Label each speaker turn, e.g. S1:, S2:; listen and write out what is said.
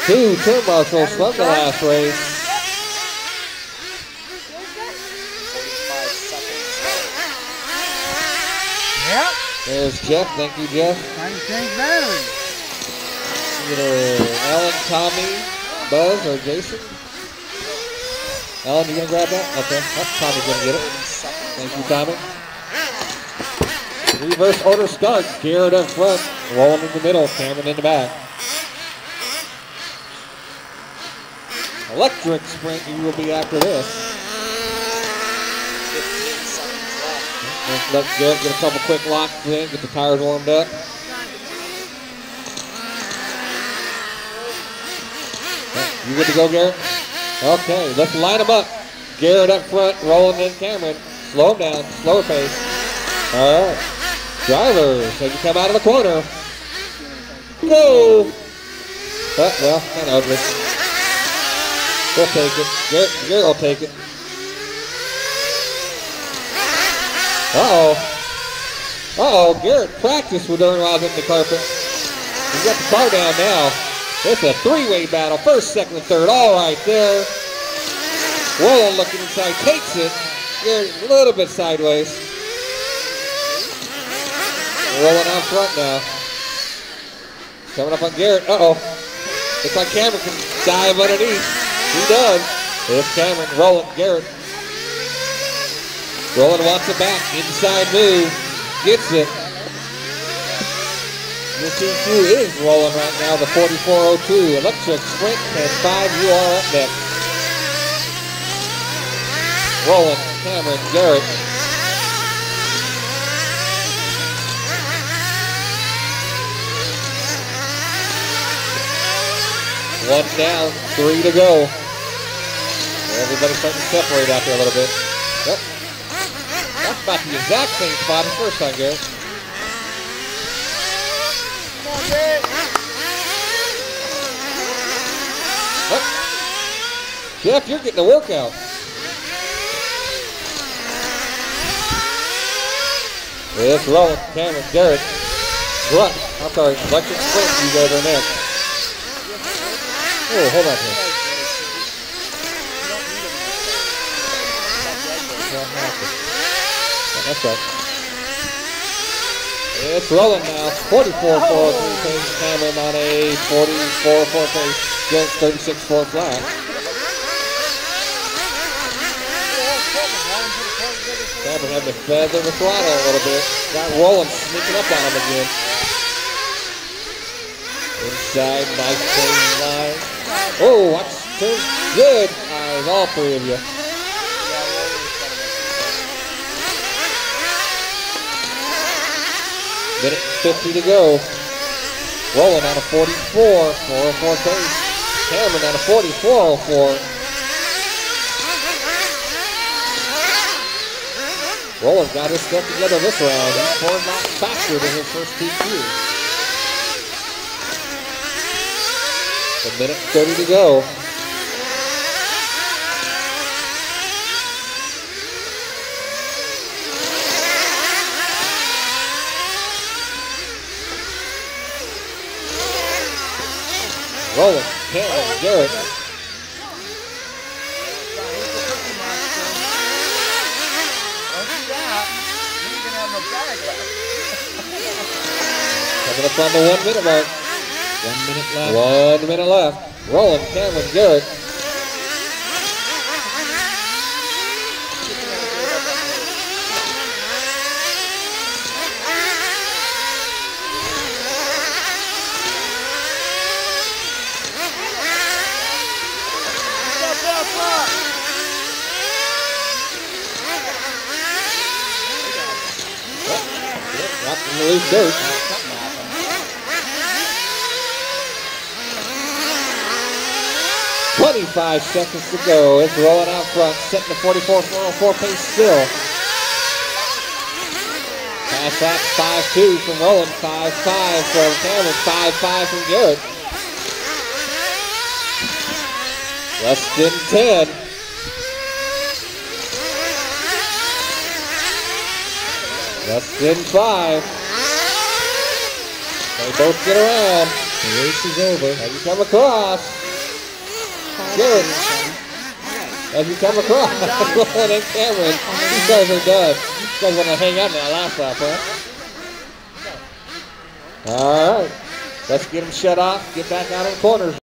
S1: two turn marshals from the last race.
S2: 45 seconds.
S3: Yep.
S1: There's Jeff. Thank you, Jeff.
S3: Trying to change batteries.
S1: Either Alan, Tommy, Buzz, or Jason. Alan, you gonna grab that? Okay. Oh, Tommy's gonna get it. Thank you, Tommy. Reverse order start. Garrett up front. Rolling in the middle. Cameron in the back. Electric sprint, you will be after this.
S2: 15 seconds left.
S1: Let's let Garrett get a couple quick locks in, get the tires warmed up. You good to go, Garrett? Okay, let's line them up. Garrett up front, rolling in Cameron. Slow him down, slower pace. All right. Drivers, as you come out of the corner. Go! Well, kind of ugly. We'll take it. Garrett will take it. Uh-oh, Garrett practiced with Ern Ross in the carpet. He's got the car down now. It's a three-way battle. First, second, and third, all right there. Roland looking inside, takes it. Garrett a little bit sideways. Rolling out front now. Coming up on Garrett. Uh-oh. Looks like Cameron can dive underneath. He does. There's Cameron rolling. Garrett. Roland wants it back. Inside move. Gets it. The T2 is rolling right now. The 4402. Electric Sprint and 5 UR up next. Roland, Cameron, Garrett. One down, 3 to go. Everybody's starting to separate out there a little bit. Yep. That's about the exact same spot as first time, Garrett.
S3: Come on, Garrett.
S1: Oh. Jeff, you're getting a workout. It's rolling. Cameron, Garrett. What? I'm sorry. Electric Sprint, you guys are next. Oh, hold on here. That's right. It's rolling now. 44-4 pace. Cameron on a 44-4 pace. Garrett 36-4 flat. Cameron had to feather the throttle a little bit. Got Roland sneaking up on him again. Inside, nice clean line. Oh, watch, turn, good eyes, all three of you. Minute 50 to go. Roland on a 44-404 pace. Cameron on a 44-04. Roland got his stuff together this round. He's 4 knots faster than his first TQ. A minute 30 to go. Roland, Cameron, Garrett. Coming up on the 1 minute mark.
S4: 1 minute left.
S1: 1 minute left. Roland, Cameron, Garrett. Dropping the loose dirt. 25 seconds to go. It's rolling out front, setting the 44-404 pace still. Pass back 5-2 from Roland, 5-5 from Cameron, 5-5 from Garrett. Less than 10. Less than 5. They both get around.
S4: The race is over.
S1: As you come across. Garrett. As you come across. Lauren and Cameron. These guys are done. These guys want to hang out in that last lap, huh? All right. Let's get them shut off. Get back out in the corners.